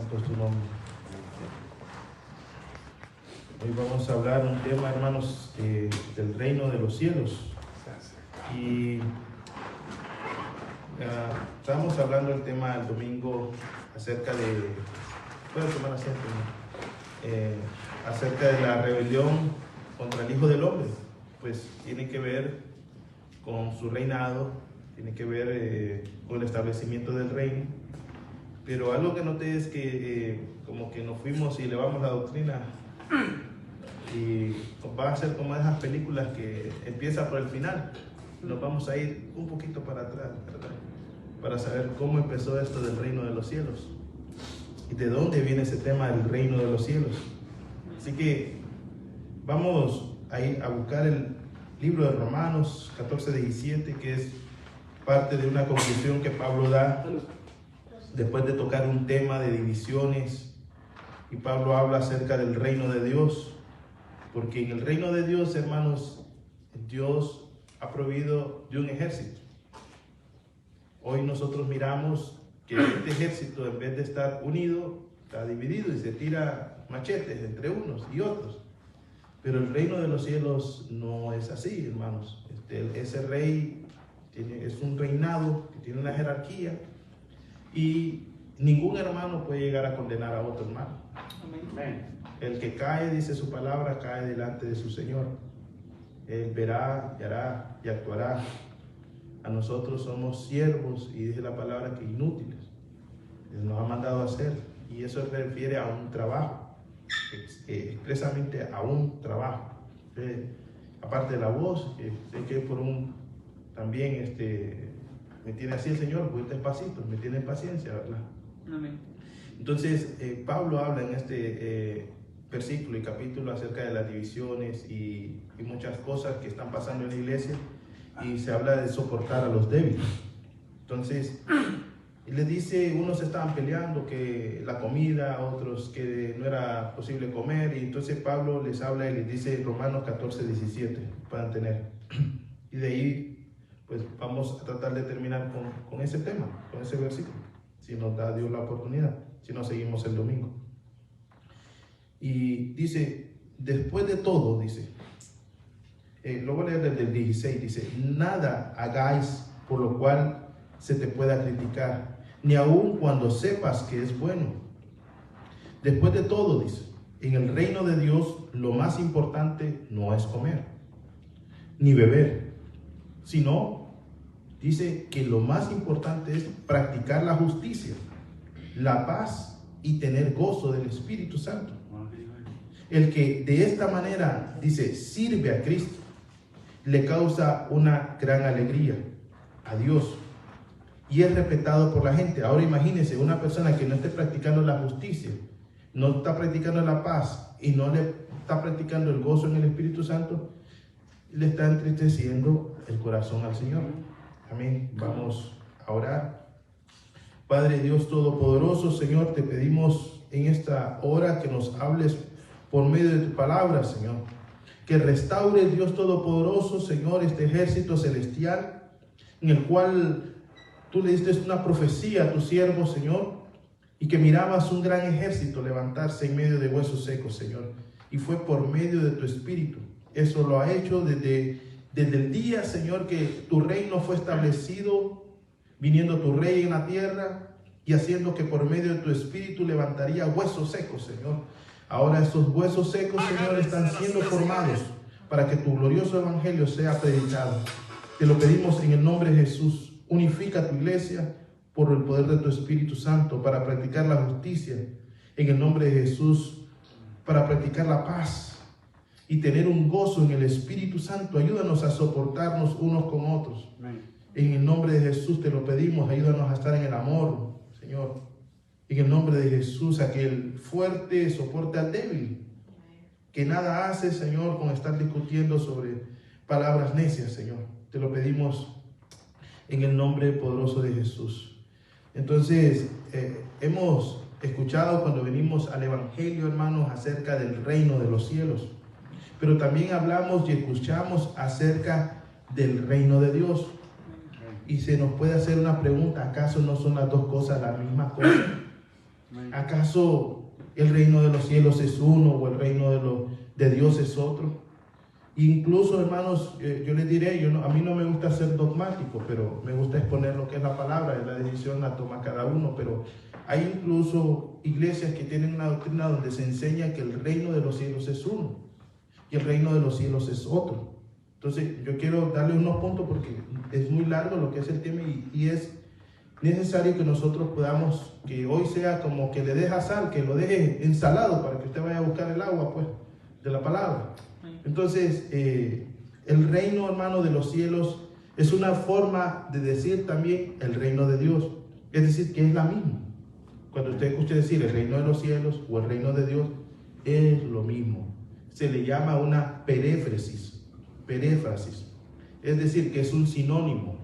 santo es tu nombre. Hoy vamos a hablar un tema, hermanos, del reino de los cielos. Y estábamos hablando del tema el domingo acerca de, puede tomar asiento, ¿no? Acerca de la rebelión contra el Hijo del Hombre. Pues tiene que ver con su reinado, tiene que ver con el establecimiento del reino. Pero algo que noté es que como que nos fuimos y elevamos la doctrina y va a ser como esas películas que empieza por el final. Nos vamos a ir un poquito para atrás, ¿verdad? Para saber cómo empezó esto del reino de los cielos y de dónde viene ese tema del reino de los cielos. Así que vamos a ir a buscar el libro de Romanos 14:17, que es parte de una conclusión que Pablo da después de tocar un tema de divisiones. Y Pablo habla acerca del reino de Dios, porque en el reino de Dios, hermanos, Dios ha provisto de un ejército. Hoy nosotros miramos que este ejército, en vez de estar unido, está dividido y se tira machetes entre unos y otros. Pero el reino de los cielos no es así, hermanos. Ese rey es un reinado que tiene una jerarquía y ningún hermano puede llegar a condenar a otro hermano. Amén. El que cae, dice su palabra, cae delante de su Señor. Él verá y hará y actuará. A nosotros somos siervos y dice la palabra que inútiles. Él nos ha mandado a hacer, y eso se refiere a un trabajo, expresamente a un trabajo. Aparte de la voz, sé que por también me tiene así el Señor, pues despacito, me tiene paciencia, ¿verdad? Amén. Entonces, Pablo habla en este versículo y capítulo acerca de las divisiones y muchas cosas que están pasando en la iglesia, y se habla de soportar a los débiles. Entonces, y le dice, unos estaban peleando que la comida, otros que no era posible comer, y entonces Pablo les habla y les dice Romanos 14:17, puedan tener. Y de ahí, pues vamos a tratar de terminar con ese tema, con ese versículo, si nos da Dios la oportunidad, si no seguimos el domingo. Y dice, después de todo, dice, lo voy a leer desde el 16, dice, nada hagáis por lo cual se te pueda criticar, ni aun cuando sepas que es bueno. Después de todo, dice, en el reino de Dios lo más importante no es comer, ni beber, sino, dice que lo más importante es practicar la justicia, la paz y tener gozo del Espíritu Santo. El que de esta manera, dice, sirve a Cristo, le causa una gran alegría a Dios y es respetado por la gente. Ahora imagínense una persona que no esté practicando la justicia, no está practicando la paz y no le está practicando el gozo en el Espíritu Santo, le está entristeciendo el corazón al Señor. Amén. Vamos a orar. Padre Dios Todopoderoso, Señor, te pedimos en esta hora que nos hables por medio de tu palabra, Señor. Que restaure, Dios Todopoderoso, Señor, este ejército celestial en el cual tú le diste una profecía a tu siervo, Señor, y que mirabas un gran ejército levantarse en medio de huesos secos, Señor. Y fue por medio de tu Espíritu. Eso lo ha hecho desde el día, Señor, que tu reino fue establecido, viniendo tu rey en la tierra y haciendo que por medio de tu Espíritu levantaría huesos secos, Señor. Ahora estos huesos secos, Señor, están siendo formados para que tu glorioso evangelio sea predicado. Te lo pedimos en el nombre de Jesús. Unifica tu iglesia por el poder de tu Espíritu Santo para practicar la justicia. En el nombre de Jesús, para practicar la paz y tener un gozo en el Espíritu Santo. Ayúdanos a soportarnos unos con otros. En el nombre de Jesús te lo pedimos. Ayúdanos a estar en el amor, Señor. En el nombre de Jesús, a que el fuerte soporte al débil, que nada hace, Señor, con estar discutiendo sobre palabras necias, Señor. Te lo pedimos en el nombre poderoso de Jesús. Entonces, hemos escuchado cuando venimos al Evangelio, hermanos, acerca del reino de los cielos, pero también hablamos y escuchamos acerca del reino de Dios. Y se nos puede hacer una pregunta, ¿acaso no son las dos cosas la misma cosa? ¿Acaso el reino de los cielos es uno o el reino de Dios es otro? Incluso, hermanos, yo les diré, a mí no me gusta ser dogmático, pero me gusta exponer lo que es la palabra, la decisión la toma cada uno, pero hay incluso iglesias que tienen una doctrina donde se enseña que el reino de los cielos es uno y el reino de los cielos es otro. Entonces, yo quiero darle unos puntos porque es muy largo lo que es el tema y es necesario que nosotros podamos, que hoy sea como que le deja sal, que lo deje ensalado para que usted vaya a buscar el agua, pues, de la palabra. Entonces, el reino, hermano, de los cielos es una forma de decir también el reino de Dios. Es decir, que es la misma. Cuando usted escuche decir el reino de los cielos o el reino de Dios, es lo mismo. Se le llama una peréfrasis. Es decir, que es un sinónimo.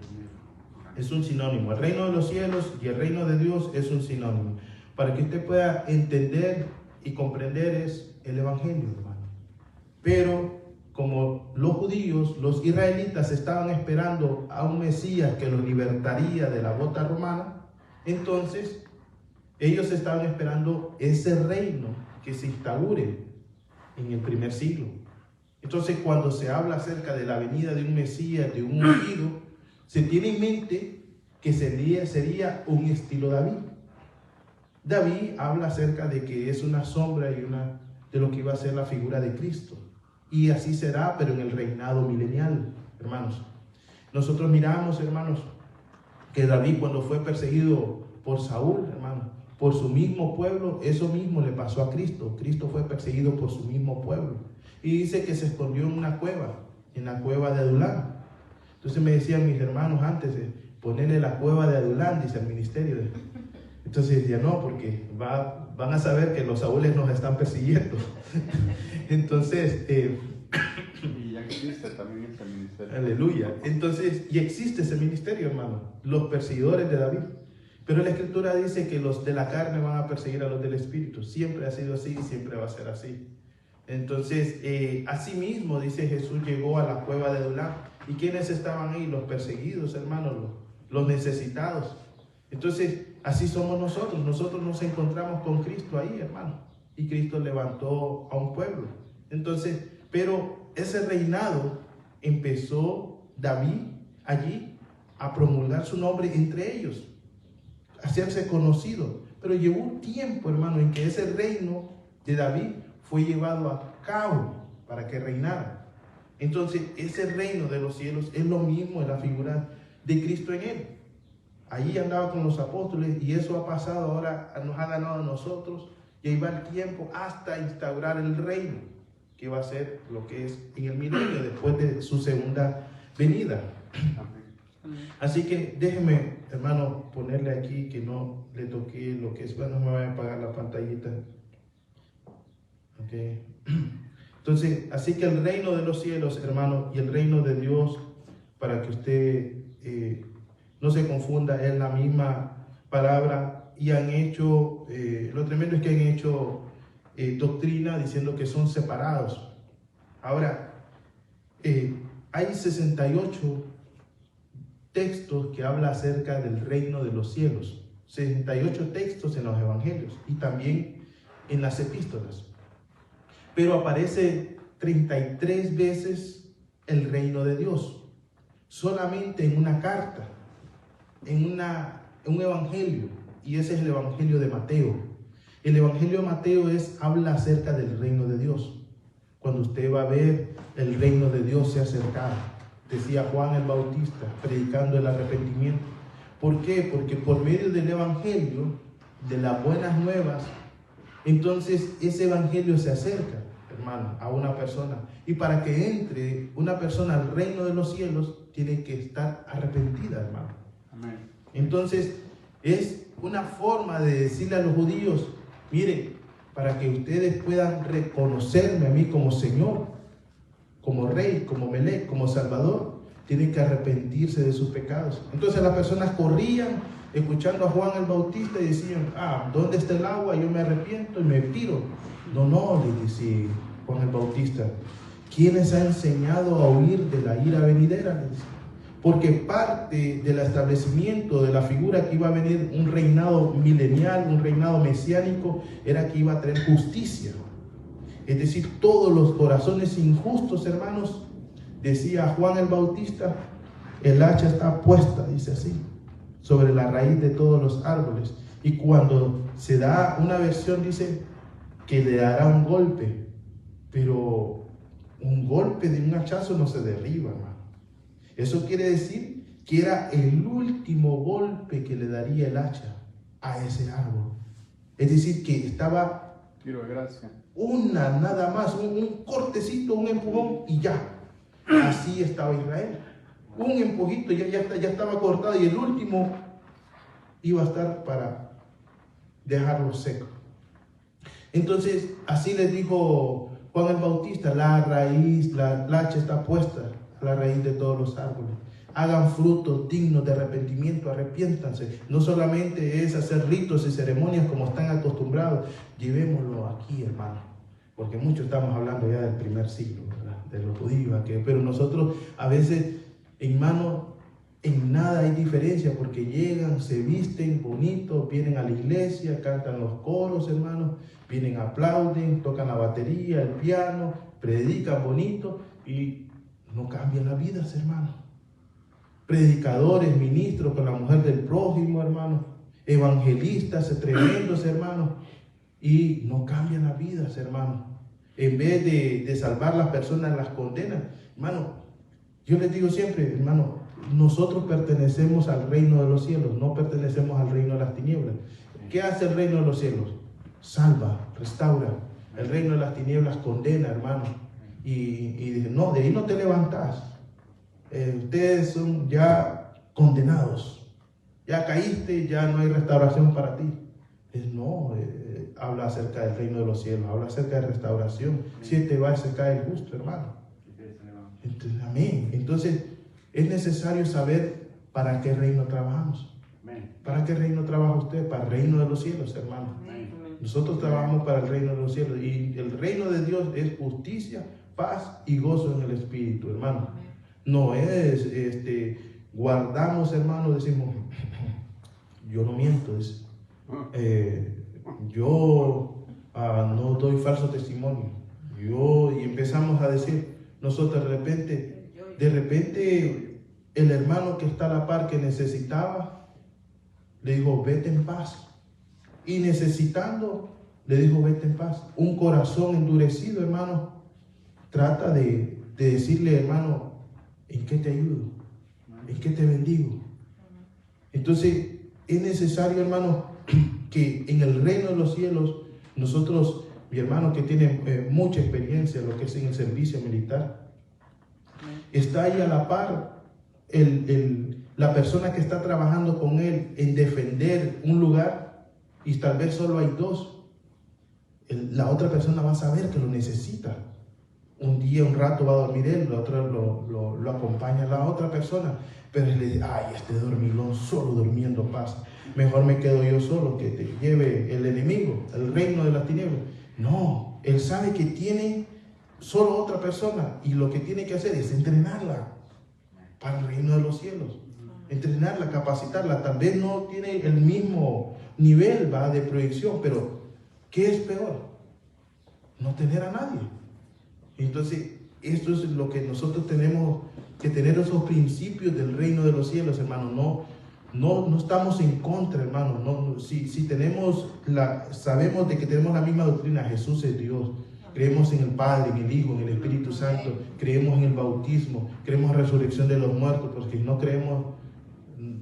Es un sinónimo. El reino de los cielos y el reino de Dios es un sinónimo. Para que usted pueda entender y comprender es el evangelio, hermano. Pero como los judíos, los israelitas estaban esperando a un Mesías que los libertaría de la bota romana, entonces ellos estaban esperando ese reino que se instaure en el primer siglo. Entonces, cuando se habla acerca de la venida de un Mesías, de un ungido, se tiene en mente que sería un estilo David. David habla acerca de que es una sombra de lo que iba a ser la figura de Cristo. Y así será, pero en el reinado milenial, hermanos. Nosotros miramos, hermanos, que David cuando fue perseguido por Saúl, hermanos, por su mismo pueblo, eso mismo le pasó a Cristo. Cristo fue perseguido por su mismo pueblo. Y dice que se escondió en una cueva, en la cueva de Adulán. Entonces me decían mis hermanos antes, ponerle la cueva de Adulán, dice el ministerio. Entonces decía, no, porque van a saber que los saúles nos están persiguiendo. Entonces, y ya existe también ese ministerio. Aleluya. Entonces, y existe ese ministerio, hermano, los perseguidores de David. Pero la Escritura dice que los de la carne van a perseguir a los del Espíritu. Siempre ha sido así y siempre va a ser así. Entonces, asimismo, dice Jesús llegó a la cueva de Adulán. ¿Y quiénes estaban ahí? Los perseguidos, hermanos, los necesitados. Entonces, así somos nosotros. Nosotros nos encontramos con Cristo ahí, hermano. Y Cristo levantó a un pueblo. Entonces, pero ese reinado empezó David allí a promulgar su nombre entre ellos, a hacerse conocido. Pero llevó un tiempo, hermano, en que ese reino de David fue llevado a cabo para que reinara. Entonces, ese reino de los cielos es lo mismo en la figura de Cristo en él. Allí andaba con los apóstoles y eso ha pasado ahora, nos ha ganado a nosotros. Y ahí va el tiempo hasta instaurar el reino, que va a ser lo que es en el milenio, después de su segunda venida. Así que déjeme, hermano, ponerle aquí que no le toqué lo que es. Bueno, no me voy a apagar la pantallita. Okay. Entonces, así que el reino de los cielos, hermano, y el reino de Dios, para que usted no se confunda, es la misma palabra. Y han hecho, lo tremendo es que han hecho doctrina diciendo que son separados. Ahora, hay 68 textos que hablan acerca del reino de los cielos. 68 textos en los evangelios y también en las epístolas. Pero aparece 33 veces el reino de Dios. Solamente en una carta, en un evangelio. Y ese es el evangelio de Mateo. El evangelio de Mateo habla acerca del reino de Dios. Cuando usted va a ver, el reino de Dios se acercaba. Decía Juan el Bautista, predicando el arrepentimiento. ¿Por qué? Porque por medio del evangelio, de las buenas nuevas, entonces ese evangelio se acerca, hermano, a una persona. Y para que entre una persona al reino de los cielos, tiene que estar arrepentida, hermano. Amén. Entonces, es una forma de decirle a los judíos, miren, para que ustedes puedan reconocerme a mí como Señor, como Rey, como Melec, como Salvador, tienen que arrepentirse de sus pecados. Entonces las personas corrían escuchando a Juan el Bautista y decían, ¿dónde está el agua? Yo me arrepiento y me tiro. No, les decía Juan el Bautista, ¿quién les ha enseñado a huir de la ira venidera? Les decía. porque parte del establecimiento de la figura que iba a venir un reinado milenial, un reinado mesiánico, era que iba a traer justicia. Es decir, todos los corazones injustos, hermanos, decía Juan el Bautista, el hacha está puesta, dice así, sobre la raíz de todos los árboles. Y cuando se da una versión, dice que le dará un golpe, pero un golpe de un hachazo no se derriba, hermano. Eso quiere decir que era el último golpe que le daría el hacha a ese árbol. Es decir, que estaba tiro de gracia. Nada más, un cortecito, un empujón y ya. Así estaba Israel. Un empujito, ya estaba cortado y el último iba a estar para dejarlo seco. Entonces, así les dijo Juan el Bautista, la raíz, la hacha está puesta a la raíz de todos los árboles. Hagan frutos dignos de arrepentimiento, arrepiéntanse. No solamente es hacer ritos y ceremonias como están acostumbrados, llevémoslo aquí, hermano. Porque mucho estamos hablando ya del primer siglo, ¿verdad? De los judíos, pero nosotros a veces, hermano, en nada hay diferencia, porque llegan, se visten bonitos, vienen a la iglesia, cantan los coros, hermano, vienen, aplauden, tocan la batería, el piano, predican bonito y no cambian las vidas, hermano. Predicadores, ministros con la mujer del prójimo, hermano, evangelistas tremendos, hermano, y no cambian las vidas, hermano. En vez de salvar las personas, las condenan, hermano. Yo les digo siempre, hermano, nosotros pertenecemos al reino de los cielos, no pertenecemos al reino de las tinieblas. ¿Qué hace el reino de los cielos? Salva, restaura. El reino de las tinieblas condena, hermano. Y dice, no, de ahí no te levantas. Ustedes son ya condenados. Ya caíste, ya no hay restauración para ti. No, habla acerca del reino de los cielos, habla acerca de restauración. Si te va, se cae el justo, hermano. Entonces, amén. Entonces, es necesario saber para qué reino trabajamos. ¿Para qué reino trabaja usted? Para el reino de los cielos, hermano. Nosotros trabajamos para el reino de los cielos. Y el reino de Dios es justicia, paz y gozo en el Espíritu, hermano. No es, guardamos, hermano, decimos, yo no miento, yo no doy falso testimonio. Y empezamos a decir, nosotros de repente, el hermano que está a la par que necesitaba, le dijo, vete en paz. Y necesitando, le dijo, vete en paz. Un corazón endurecido, hermano, trata de decirle, hermano, ¿en qué te ayudo? ¿En qué te bendigo? Entonces, es necesario, hermano, que en el reino de los cielos, nosotros, mi hermano que tiene mucha experiencia en lo que es en el servicio militar, está ahí a la par la persona que está trabajando con él en defender un lugar y tal vez solo hay dos. La otra persona va a saber que lo necesita. Un día, un rato va a dormir él, el otro lo acompaña la otra persona, pero él le dice, ay, este dormilón solo durmiendo pasa. Mejor me quedo yo solo, que te lleve el enemigo, el reino de las tinieblas. No, él sabe que tiene solo otra persona y lo que tiene que hacer es entrenarla para el reino de los cielos. Entrenarla, capacitarla. Tal vez no tiene el mismo nivel de proyección, pero ¿qué es peor? No tener a nadie. Entonces, esto es lo que nosotros tenemos que tener, esos principios del reino de los cielos, hermano. No estamos en contra, hermano. Si sabemos de que tenemos la misma doctrina, Jesús es Dios. Creemos en el Padre, en el Hijo, en el Espíritu Santo. Creemos en el bautismo. Creemos en la resurrección de los muertos. Porque si no creemos,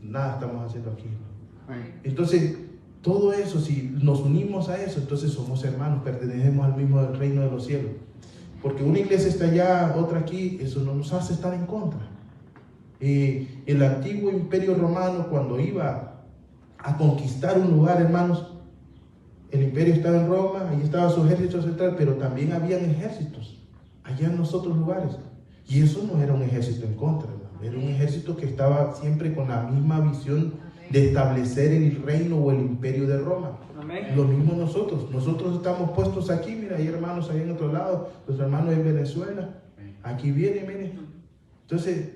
nada estamos haciendo aquí. Entonces, todo eso, si nos unimos a eso, entonces somos hermanos, pertenecemos al mismo reino de los cielos. Porque una iglesia está allá, otra aquí, eso no nos hace estar en contra. El antiguo imperio romano, cuando iba a conquistar un lugar, hermanos, el imperio estaba en Roma, ahí estaba su ejército central, pero también habían ejércitos allá en los otros lugares. Y eso no era un ejército en contra, hermano. Era un ejército que estaba siempre con la misma visión de establecer el reino o el imperio de Roma. Amén. Lo mismo nosotros estamos puestos aquí, mira, hay hermanos ahí en otro lado, los hermanos en Venezuela, aquí vienen, miren. Entonces,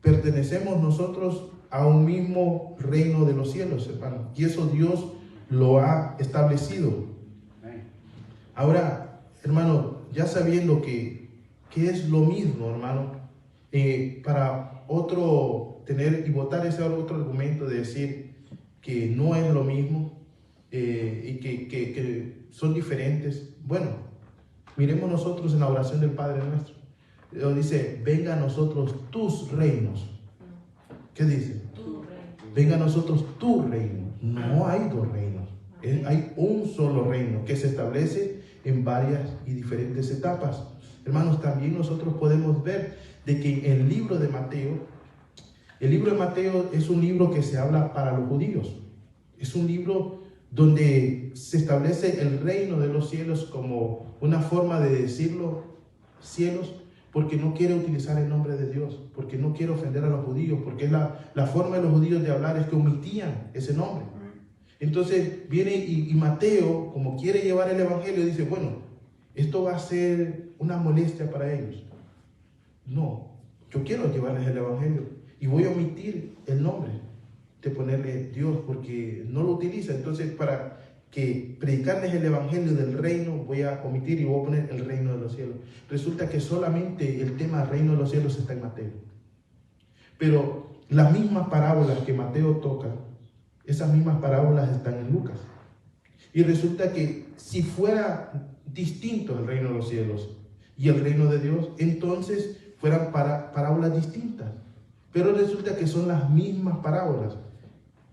pertenecemos nosotros a un mismo reino de los cielos, hermano. Y eso Dios lo ha establecido. Ahora, hermano, ya sabiendo que es lo mismo, hermano, para otro tener y votar ese otro argumento de decir que no es lo mismo y que son diferentes. Bueno, miremos nosotros en la oración del Padre nuestro. Dios dice, venga a nosotros tus reinos. ¿Qué dice? Tu reino. Venga a nosotros tu reino. No hay dos reinos. Hay un solo reino que se establece en varias y diferentes etapas. Hermanos, también nosotros podemos ver de que el libro de Mateo es un libro que se habla para los judíos. Es un libro donde se establece el reino de los cielos como una forma de decirlo, cielos, porque no quiere utilizar el nombre de Dios, porque no quiere ofender a los judíos, porque es la forma de los judíos de hablar es que omitían ese nombre. Entonces viene y Mateo, como quiere llevar el evangelio, dice, bueno, esto va a ser una molestia para ellos. No, yo quiero llevarles el evangelio y voy a omitir el nombre de ponerle Dios porque no lo utiliza. Entonces, para que predicarles el evangelio del reino, voy a omitir y voy a poner el reino de los cielos. Resulta que solamente el tema reino de los cielos está en Mateo. Pero las mismas parábolas que Mateo toca, esas mismas parábolas están en Lucas. Y resulta que si fuera distinto el reino de los cielos y el reino de Dios, entonces fueran parábolas distintas. Pero resulta que son las mismas parábolas.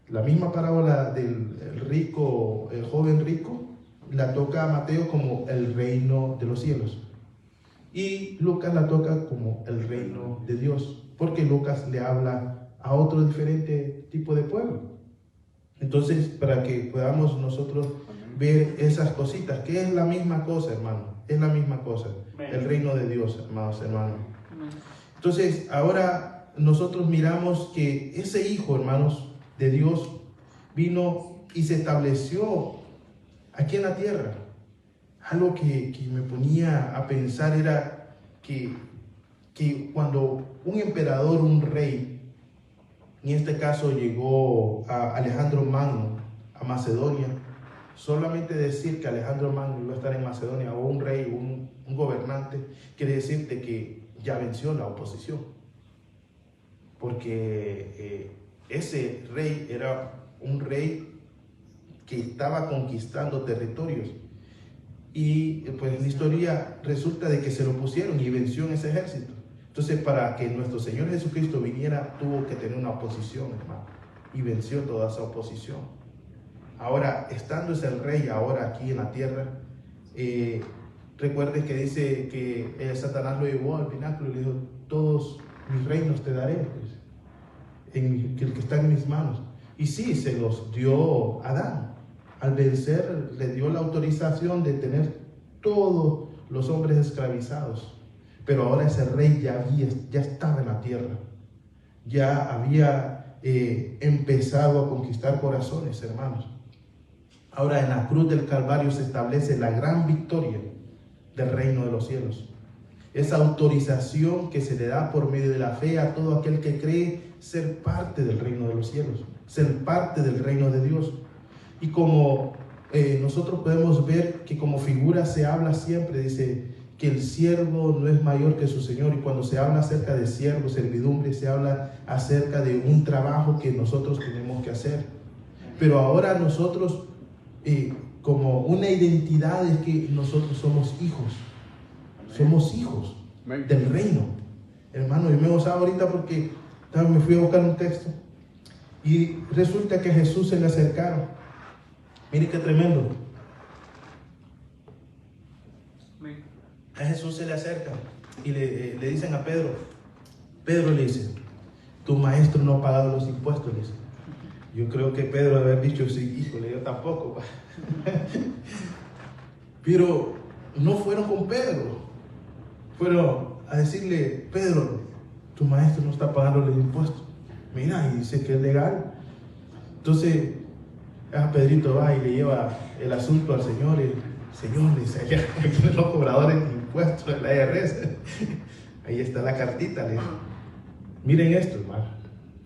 La misma parábola del rico, el joven rico, la toca Mateo como el reino de los cielos. Y Lucas la toca como el reino de Dios, porque Lucas le habla a otro diferente tipo de pueblo. Entonces, para que podamos nosotros ver esas cositas, que es la misma cosa, hermano, es la misma cosa, el reino de Dios, hermanos. Entonces, ahora nosotros miramos que ese hijo, hermanos, de Dios vino y se estableció aquí en la tierra. Algo que me ponía a pensar era que cuando un emperador, un rey, en este caso llegó a Alejandro Magno a Macedonia, solamente decir que Alejandro Magno iba a estar en Macedonia, o un rey, un gobernante, quiere decirte que ya venció la oposición, porque ese rey era un rey que estaba conquistando territorios, y pues en la historia resulta de que se lo pusieron y venció en ese ejército. Entonces, para que nuestro Señor Jesucristo viniera, tuvo que tener una oposición, hermano, y venció toda esa oposición. Ahora, estando ese rey ahora aquí en la tierra, recuerde que dice que Satanás lo llevó al pináculo y le dijo, todos mis reinos te daré, pues, el que está en mis manos. Y sí, se los dio Adán. Al vencer, le dio la autorización de tener todos los hombres esclavizados. Pero ahora ese rey ya estaba en la tierra. Ya había empezado a conquistar corazones, hermanos. Ahora en la cruz del Calvario se establece la gran victoria del reino de los cielos. Esa autorización que se le da por medio de la fe a todo aquel que cree ser parte del reino de los cielos, ser parte del reino de Dios. Y como nosotros podemos ver que como figura se habla siempre, dice que el siervo no es mayor que su señor, y cuando se habla acerca de siervo, servidumbre, se habla acerca de un trabajo que nosotros tenemos que hacer. Pero ahora nosotros, como una identidad, es que nosotros somos hijos del reino. Hermano, yo me gozaba ahorita porque me fui a buscar un texto y resulta que a Jesús se le acercaron. Mire qué tremendo. A Jesús se le acerca y le dicen a Pedro. Pedro le dice, tu maestro no ha pagado los impuestos, le dice. Yo creo que Pedro debe haber dicho, sí, híjole, yo tampoco. Pero no fueron con Pedro. Fueron a decirle, Pedro, tu maestro no está pagando los impuestos. Mira, y dice que es legal. Entonces, Pedrito va y le lleva el asunto al Señor. Y, Señor, dice, aquí son los cobradores de impuestos de la IRS. Ahí está la cartita, le dice. Miren esto, hermano.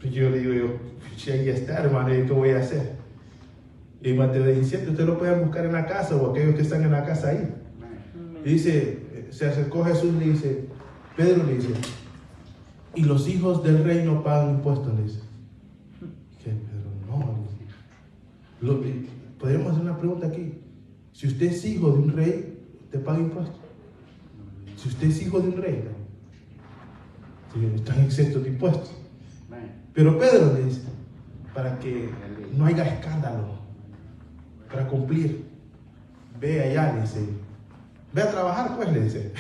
Yo le digo, si ahí está, hermano, ¿y qué voy a hacer? Y Mateo 17, ustedes lo pueden buscar en la casa o aquellos que están en la casa ahí. Y dice, se acercó Jesús y le dice, Pedro le dice, y los hijos del reino pagan impuestos, le dice. ¿Qué, Pedro? No. Podríamos hacer una pregunta aquí. Si usted es hijo de un rey, ¿te paga impuestos? Si usted es hijo de un rey, están exentos de impuestos. Pero Pedro le dice, para que no haya escándalo, para cumplir, ve allá, le dice, ve a trabajar, pues, le dice.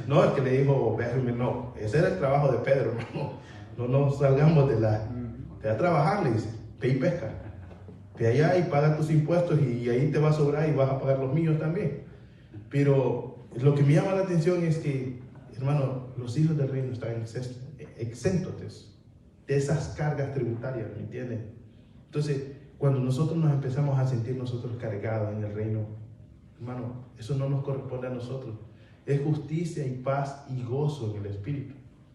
No, es que le dijo, ve a dormir, no, ese era el trabajo de Pedro, hermano. No nos salgamos de la... Ve a trabajar, le dice, ve y pesca. Ve allá y paga tus impuestos y ahí te va a sobrar y vas a pagar los míos también. Pero lo que me llama la atención es que, hermano, los hijos del reino están exentos de esas cargas tributarias, ¿me entienden? Entonces, cuando nosotros nos empezamos a sentir nosotros cargados en el reino, hermano, eso no nos corresponde a nosotros. Es justicia y paz y gozo en el Espíritu.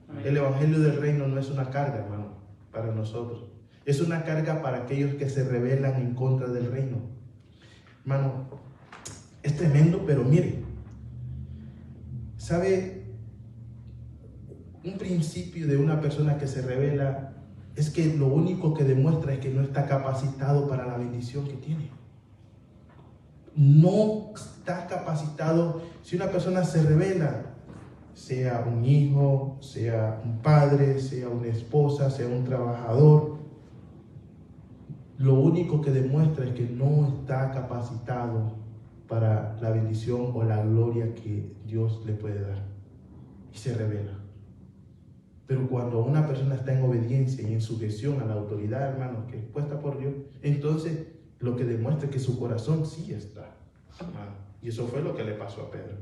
Amén. El Evangelio del reino no es una carga, hermano, para nosotros. Es una carga para aquellos que se rebelan en contra del reino. Hermano, es tremendo, pero mire, ¿sabe? Un principio de una persona que se revela es que lo único que demuestra es que no está capacitado para la bendición que tiene. No está capacitado. Si una persona se revela, sea un hijo, sea un padre, sea una esposa, sea un trabajador, lo único que demuestra es que no está capacitado para la bendición o la gloria que Dios le puede dar. Y se revela. Pero cuando una persona está en obediencia y en sujeción a la autoridad, hermano, que es puesta por Dios, entonces lo que demuestra es que su corazón sí está. Y eso fue lo que le pasó a Pedro.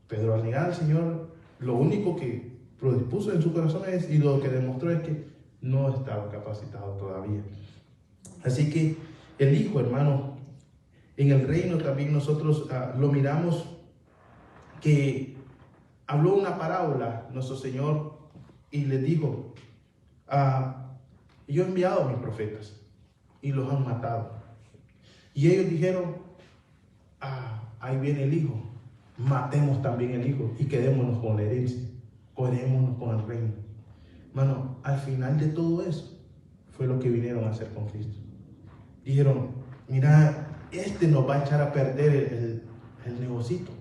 Pedro, al negar al Señor, lo único que dispuso en su corazón y lo que demostró es que no estaba capacitado todavía. Así que el Hijo, hermano, en el reino también nosotros lo miramos que habló una parábola nuestro Señor y les dijo, yo he enviado a mis profetas y los han matado. Y ellos dijeron, ahí viene el Hijo, matemos también el Hijo y quedémonos con la herencia, quedémonos con el reino. Hermano, al final de todo eso fue lo que vinieron a hacer con Cristo. Dijeron, mira, nos va a echar a perder el negocito.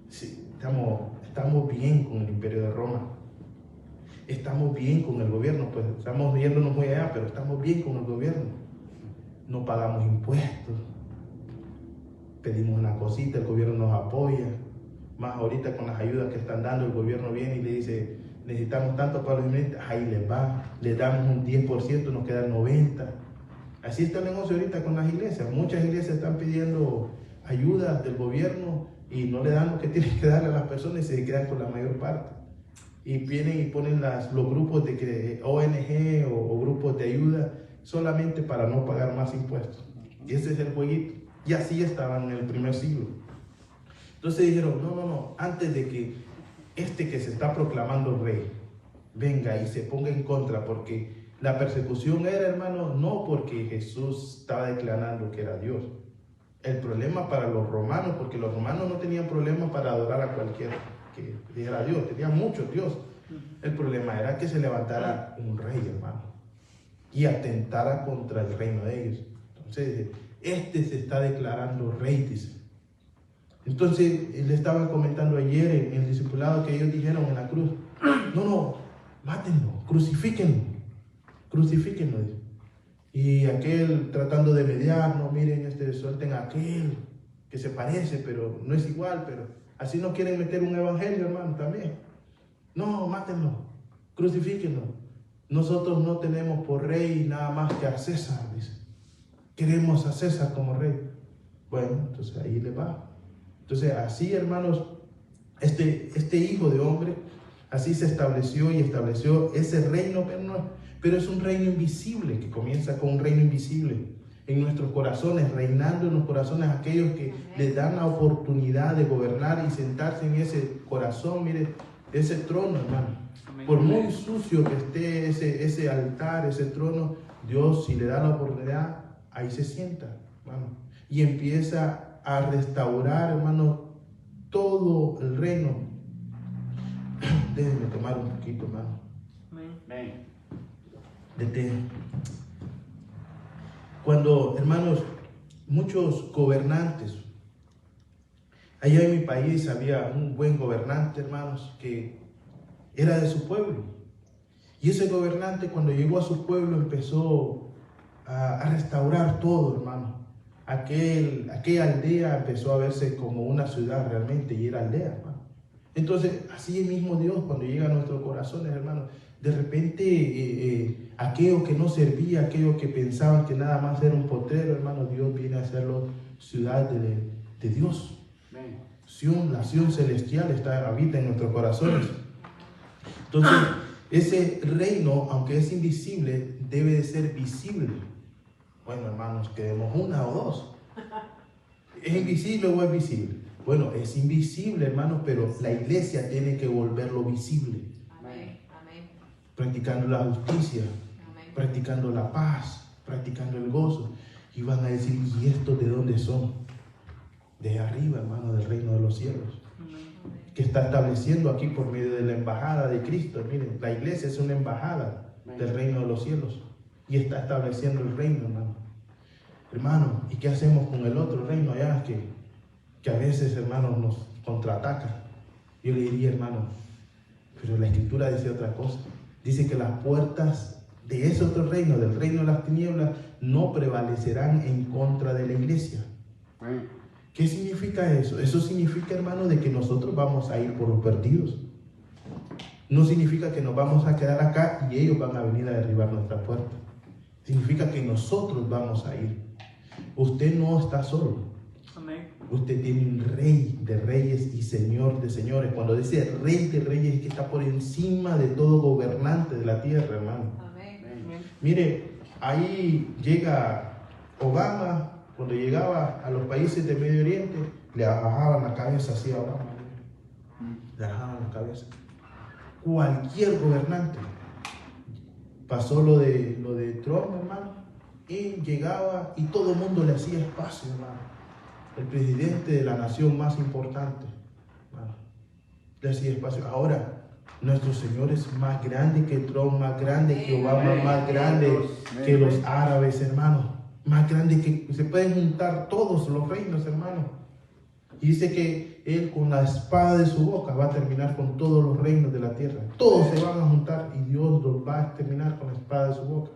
Sí, estamos bien con el Imperio de Roma. Estamos bien con el gobierno, pues estamos viéndonos muy allá, pero estamos bien con el gobierno. No pagamos impuestos. Pedimos una cosita, el gobierno nos apoya. Más ahorita con las ayudas que están dando, el gobierno viene y le dice, necesitamos tanto para los inmigrantes, ahí les va. Le damos un 10%, nos quedan 90%. Así está el negocio ahorita con las iglesias. Muchas iglesias están pidiendo ayuda del gobierno y no le dan lo que tienen que darle a las personas y se quedan con la mayor parte. Y vienen y ponen los grupos de ONG o grupos de ayuda solamente para no pagar más impuestos. Y ese es el jueguito. Y así estaban en el primer siglo. Entonces dijeron, no, antes de que que se está proclamando rey venga y se ponga en contra, porque la persecución era, hermano, no porque Jesús estaba declarando que era Dios. El problema para los romanos, porque los romanos no tenían problema para adorar a cualquiera que dijera Dios, tenían muchos dioses. El problema era que se levantara un rey, hermano, y atentara contra el reino de ellos. Entonces, se está declarando rey, dice. Entonces, le estaban comentando ayer en el discipulado que ellos dijeron en la cruz, no, mátenlo, crucifíquenlo. Y aquel tratando de mediar, no, miren, suelten a aquel que se parece, pero no es igual, pero así no quieren meter un evangelio, hermano, también. No, mátenlo, crucifíquenlo. Nosotros no tenemos por rey nada más que a César, dice. Queremos a César como rey. Bueno, entonces ahí le va. Entonces así, hermanos, este hijo de hombre, así se estableció y estableció ese reino, pero es un reino invisible, que comienza con un reino invisible en nuestros corazones, reinando en los corazones aquellos que les dan la oportunidad de gobernar y sentarse en ese corazón, mire, ese trono, hermano. Por muy sucio que esté ese altar, ese trono, Dios, si le da la oportunidad, ahí se sienta, hermano, y empieza a restaurar, hermano, todo el reino. Déjenme tomar un poquito, hermano, de té. Cuando, hermanos, muchos gobernantes, allá en mi país había un buen gobernante, hermanos, que era de su pueblo. Y ese gobernante, cuando llegó a su pueblo, empezó a restaurar todo, hermano. Aquella aldea empezó a verse como una ciudad realmente, y era aldea, hermano. Entonces, así mismo Dios, cuando llega a nuestros corazones, hermano, de repente aquello que no servía, aquello que pensaban que nada más era un potrero, hermano, Dios viene a hacerlo ciudad de Dios. La Sion celestial habita en nuestros corazones. Entonces, ese reino, aunque es invisible, debe de ser visible. Bueno, hermanos, quedemos una o dos. ¿Es invisible o es visible? Bueno, es invisible, hermanos, pero la iglesia tiene que volverlo visible. Amén. Practicando la justicia, Amén. practicando la paz, practicando el gozo. Y van a decir, ¿y estos de dónde son? De arriba, hermano, del reino de los cielos. Que está estableciendo aquí por medio de la embajada de Cristo. Miren, la iglesia es una embajada del reino de los cielos y está estableciendo el reino, hermano. Hermano, ¿y qué hacemos con el otro reino allá que a veces, hermanos, nos contraataca? Yo le diría, hermano, pero la Escritura dice otra cosa. Dice que las puertas de ese otro reino, del reino de las tinieblas, no prevalecerán en contra de la iglesia. ¿Qué significa eso? Eso significa, hermano, de que nosotros vamos a ir por los perdidos. No significa que nos vamos a quedar acá y ellos van a venir a derribar nuestra puerta. Significa que nosotros vamos a ir. Usted no está solo. Amén. Usted tiene un rey de reyes y señor de señores. Cuando dice rey de reyes, es que está por encima de todo gobernante de la tierra, hermano. Amén. Mire, ahí llega Obama. Cuando llegaba a los países del Medio Oriente, le bajaban la cabeza así a Obama. Le bajaban la cabeza. Cualquier gobernante. Pasó lo de Trump, hermano, y llegaba y todo el mundo le hacía espacio, hermano. El presidente de la nación más importante, hermano, le hacía espacio. Ahora, nuestro Señor es más grande que Trump, más grande que Obama, más grande que los árabes, hermano. Más grande que se pueden juntar todos los reinos, hermano. Y dice que Él con la espada de su boca va a terminar con todos los reinos de la tierra. Todos se van a juntar y Dios los va a terminar con la espada de su boca.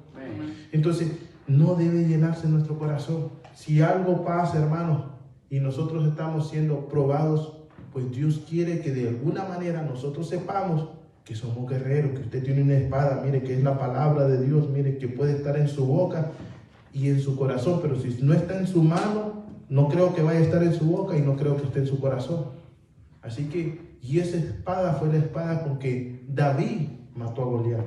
Entonces, no debe llenarse nuestro corazón. Si algo pasa, hermano, y nosotros estamos siendo probados, pues Dios quiere que de alguna manera nosotros sepamos que somos guerreros, que usted tiene una espada, mire, que es la palabra de Dios, mire, que puede estar en su boca y en su corazón, pero si no está en su mano, no creo que vaya a estar en su boca y no creo que esté en su corazón. Así que, y esa espada fue la espada con que David mató a Goliat.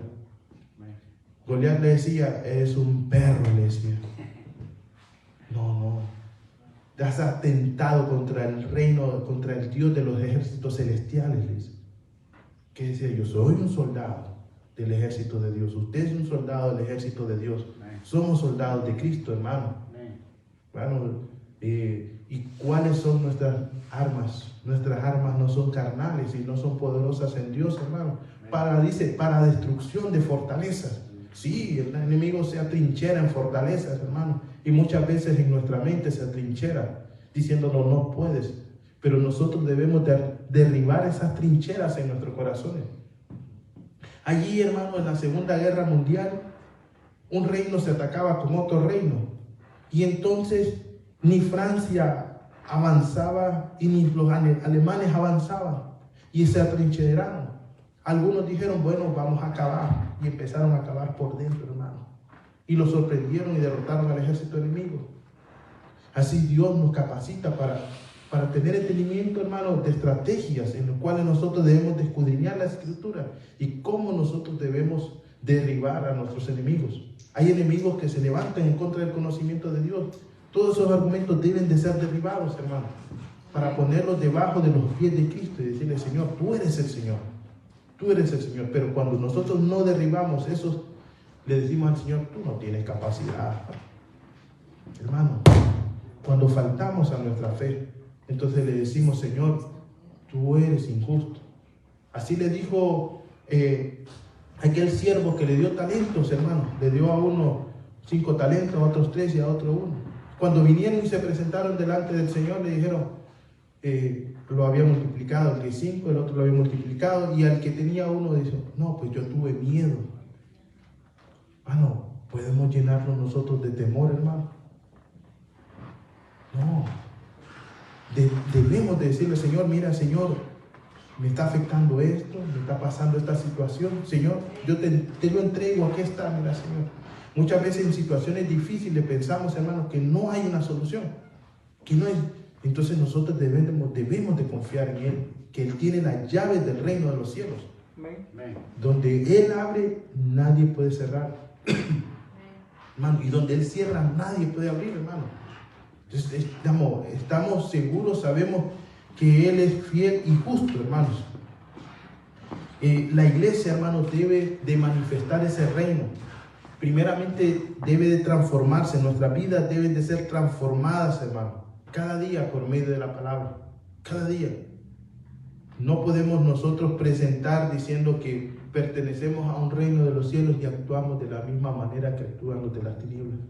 Goliat le decía, eres un perro, le decía. No, te has atentado contra el reino, contra el Dios de los ejércitos celestiales, le dice. ¿Qué decía? Yo soy un soldado del ejército de Dios. Usted es un soldado del ejército de Dios. Somos soldados de Cristo, hermano. Hermano, ¿y cuáles son nuestras armas? Nuestras armas no son carnales y no son poderosas en Dios, hermano. Para destrucción de fortalezas. Sí, el enemigo se atrinchera en fortalezas, hermano. Y muchas veces en nuestra mente se atrinchera, diciéndonos no puedes. Pero nosotros debemos derribar esas trincheras en nuestros corazones. Allí, hermano, en la Segunda Guerra Mundial, un reino se atacaba con otro reino. Y entonces ni Francia avanzaba y ni los alemanes avanzaban. Y se atrincheraron. Algunos dijeron, bueno, vamos a acabar. Y empezaron a acabar por dentro, hermano. Y los sorprendieron y derrotaron al ejército enemigo. Así Dios nos capacita para tener entendimiento, hermano, de estrategias en las cuales nosotros debemos de escudriñar la Escritura y cómo nosotros debemos derribar a nuestros enemigos. Hay enemigos que se levantan en contra del conocimiento de Dios. Todos esos argumentos deben de ser derribados, hermano, para ponerlos debajo de los pies de Cristo y decirle, Señor, tú eres el Señor. tú eres el Señor. Pero cuando nosotros no derribamos eso, le decimos al Señor, tú no tienes capacidad. Hermano, cuando faltamos a nuestra fe, entonces le decimos, Señor, tú eres injusto. Así le dijo aquel siervo que le dio talentos, hermano. Le dio a uno 5 talentos, a otros 3 y a otro 1. Cuando vinieron y se presentaron delante del Señor, le dijeron, lo había multiplicado, el que 5, el otro lo había multiplicado, y al que tenía 1 dice, no, pues yo tuve miedo. Hermano, ¿podemos llenarnos nosotros de temor, hermano? No. Debemos de decirle, Señor, mira, Señor, me está afectando esto, me está pasando esta situación. Señor, yo te lo entrego, aquí está, mira, Señor. Muchas veces en situaciones difíciles pensamos, hermanos, que no hay una solución, que no hay. Entonces nosotros debemos de confiar en Él, que Él tiene las llaves del reino de los cielos. Amén. Donde Él abre, nadie puede cerrar. Hermano, y donde Él cierra, nadie puede abrir, hermano. Entonces estamos seguros, sabemos que Él es fiel y justo, hermanos. La iglesia, hermanos, debe de manifestar ese reino. Primeramente debe de transformarse, nuestras vidas deben de ser transformadas, hermano, cada día por medio de la palabra, cada día. No podemos nosotros presentar diciendo que pertenecemos a un reino de los cielos y actuamos de la misma manera que actúan los de las tinieblas.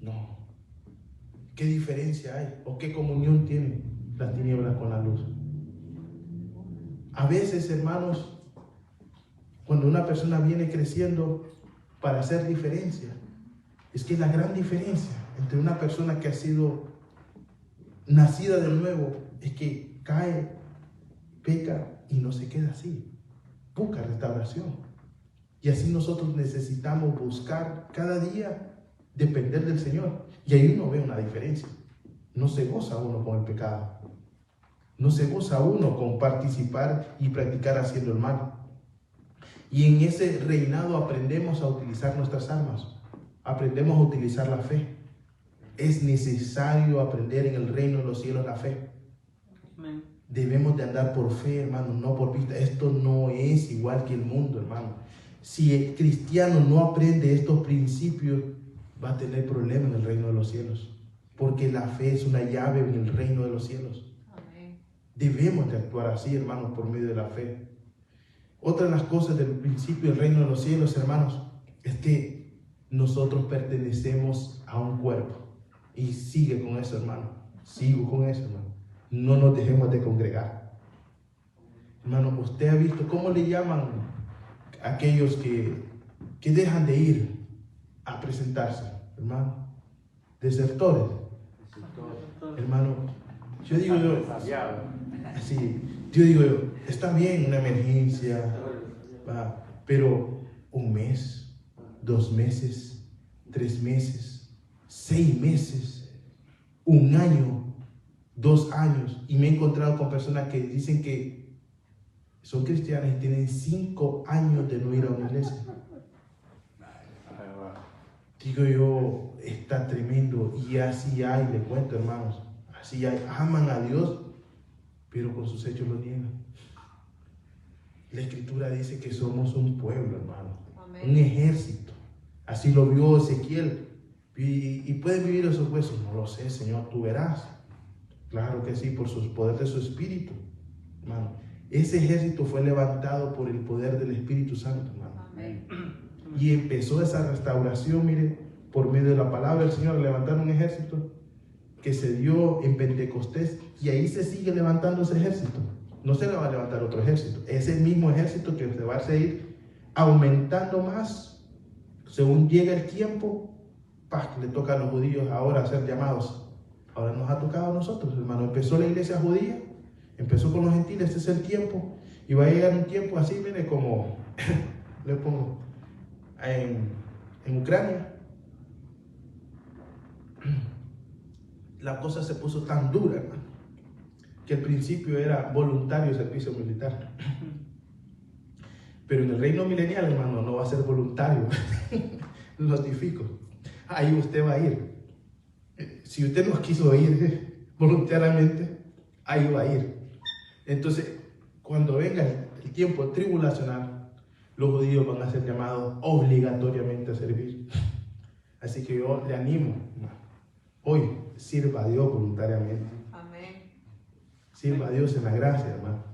No. ¿Qué diferencia hay? ¿O qué comunión tienen las tinieblas con la luz? A veces, hermanos, cuando una persona viene creciendo para hacer diferencia, es que la gran diferencia entre una persona que ha sido nacida de nuevo es que cae, peca y no se queda así. Busca restauración. Y así nosotros necesitamos buscar cada día depender del Señor. Y ahí uno ve una diferencia. No se goza uno con el pecado. No se goza uno con participar y practicar haciendo el mal. Y en ese reinado aprendemos a utilizar nuestras armas. Aprendemos a utilizar la fe. Es necesario aprender en el reino de los cielos la fe. Amén. Debemos de andar por fe, hermano, no por vista. Esto no es igual que el mundo, hermano. Si el cristiano no aprende estos principios, va a tener problemas en el reino de los cielos. Porque la fe es una llave en el reino de los cielos. Amén. Debemos de actuar así, hermanos, por medio de la fe. Otra de las cosas del principio del reino de los cielos, hermanos, es que nosotros pertenecemos a un cuerpo. Y sigue con eso, hermano. Sigo con eso, hermano. No nos dejemos de congregar. Hermano, usted ha visto cómo le llaman a aquellos que dejan de ir a presentarse, hermano. Desertores. Hermano, yo digo está bien una emergencia, pero 1 mes, 2 meses, 3 meses, 6 meses, 1 año, 2 años, y me he encontrado con personas que dicen que son cristianas y tienen 5 años de no ir a una iglesia. Digo yo, está tremendo. Y así hay, le cuento, hermanos, así hay, aman a Dios, pero con sus hechos lo niegan. La Escritura dice que somos un pueblo, hermano. Amén. Un ejército. Así lo vio Ezequiel. ¿Y pueden vivir esos huesos? No lo sé, Señor, tú verás. Claro que sí, por su poder de su Espíritu, hermano. Ese ejército fue levantado por el poder del Espíritu Santo, hermano. Amén. Y empezó esa restauración, mire, por medio de la palabra del Señor, levantar un ejército que se dio en Pentecostés, y ahí se sigue levantando ese ejército. No se le va a levantar otro ejército, es el mismo ejército que se va a seguir aumentando más según llega el tiempo. Le toca a los judíos ahora hacer llamados. Ahora nos ha tocado a nosotros, hermano. Empezó la iglesia judía, empezó con los gentiles, este es el tiempo, y va a llegar un tiempo así, mire, como le pongo en Ucrania. La cosa se puso tan dura, hermano, que al principio era voluntario servicio militar. Pero en el reino milenial, hermano, no va a ser voluntario. Lo notifico. Ahí usted va a ir. Si usted no quiso ir voluntariamente, ahí va a ir. Entonces, cuando venga el tiempo tribulacional, los judíos van a ser llamados obligatoriamente a servir. Así que yo le animo, hoy sirva a Dios voluntariamente. Amén. Sirva a Dios en la gracia, hermano.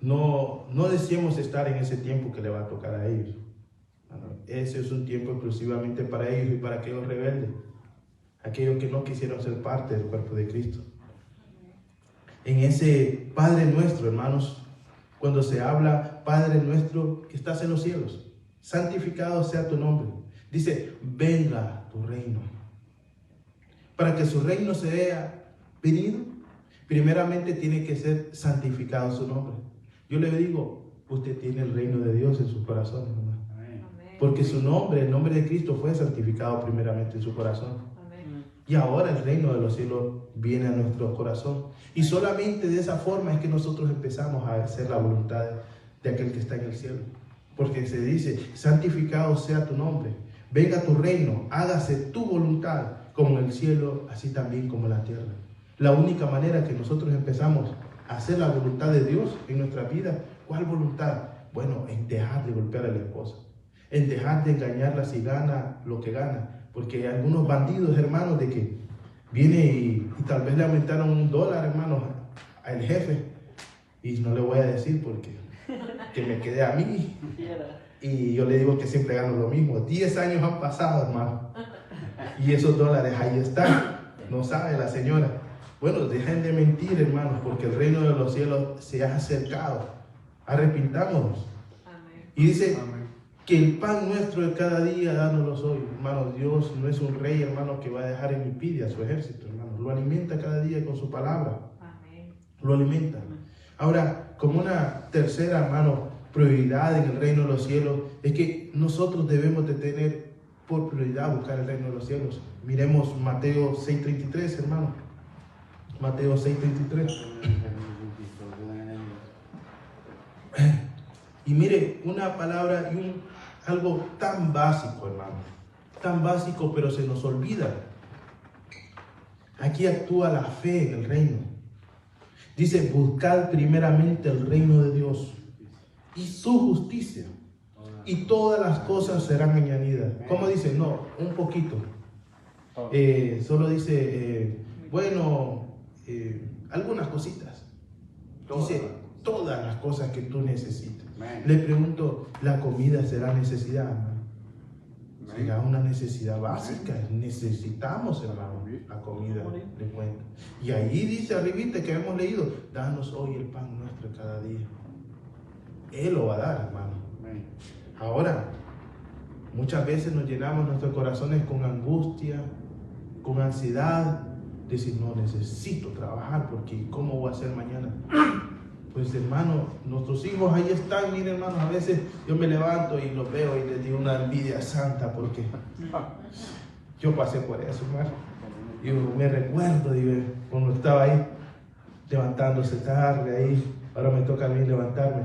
No deseemos estar en ese tiempo que le va a tocar a ellos. Ese es un tiempo exclusivamente para ellos y para aquellos rebeldes, aquellos que no quisieron ser parte del cuerpo de Cristo. En ese Padre nuestro, hermanos, cuando se habla Padre nuestro que estás en los cielos, santificado sea tu nombre. Dice, venga tu reino. Para que su reino sea venido, primeramente tiene que ser santificado su nombre. Yo le digo, usted tiene el reino de Dios en su corazón, hermano. Porque su nombre, el nombre de Cristo fue santificado primeramente en su corazón. Amén. Y ahora el reino de los cielos viene a nuestro corazón. Y solamente de esa forma es que nosotros empezamos a hacer la voluntad de aquel que está en el cielo. Porque se dice, santificado sea tu nombre, venga tu reino, hágase tu voluntad, como en el cielo, así también como en la tierra. La única manera que nosotros empezamos a hacer la voluntad de Dios en nuestra vida, ¿cuál voluntad? Bueno, en dejar de golpear a la esposa, en dejar de engañarla si gana lo que gana. Porque hay algunos bandidos, hermanos, de que viene y tal vez le aumentaron $1, hermanos, al jefe. Y no le voy a decir porque que me quedé a mí. Y yo le digo que siempre gano lo mismo. 10 años han pasado, hermano. Y esos $, ahí están. No sabe la señora. Bueno, dejen de mentir, hermanos, porque el reino de los cielos se ha acercado. Arrepintámonos. Amén. Y dice, Amén. que el pan nuestro de cada día, dánoslo hoy. Hermano, Dios no es un rey, hermano, que va a dejar en impidia a su ejército, hermano. Lo alimenta cada día con su palabra. Amén. Lo alimenta. Ahora, como una tercera, hermano, prioridad en el reino de los cielos, es que nosotros debemos de tener por prioridad buscar el reino de los cielos. Miremos Mateo 6:33, hermano. Mateo 6:33. Y mire, una palabra y algo tan básico, hermano. Tan básico, pero se nos olvida. Aquí actúa la fe en el reino. Dice, buscad primeramente el reino de Dios y su justicia, y todas las cosas serán añadidas. ¿Cómo dice? No, un poquito. Solo dice, algunas cositas. Dice, todas las cosas que tú necesitas. Le pregunto, ¿la comida será necesidad, hermano? Será una necesidad básica. Necesitamos, hermano, la comida de cuenta. Y ahí dice arribita que hemos leído, danos hoy el pan nuestro cada día. Él lo va a dar, hermano. Ahora, muchas veces nos llenamos nuestros corazones con angustia, con ansiedad, decir, no, necesito trabajar porque ¿cómo voy a hacer mañana? Pues hermano, nuestros hijos ahí están, miren hermano, a veces yo me levanto y los veo y les digo una envidia santa porque yo pasé por eso, hermano. Yo me recuerdo, digo, cuando estaba ahí levantándose tarde ahí, ahora me toca a mí levantarme.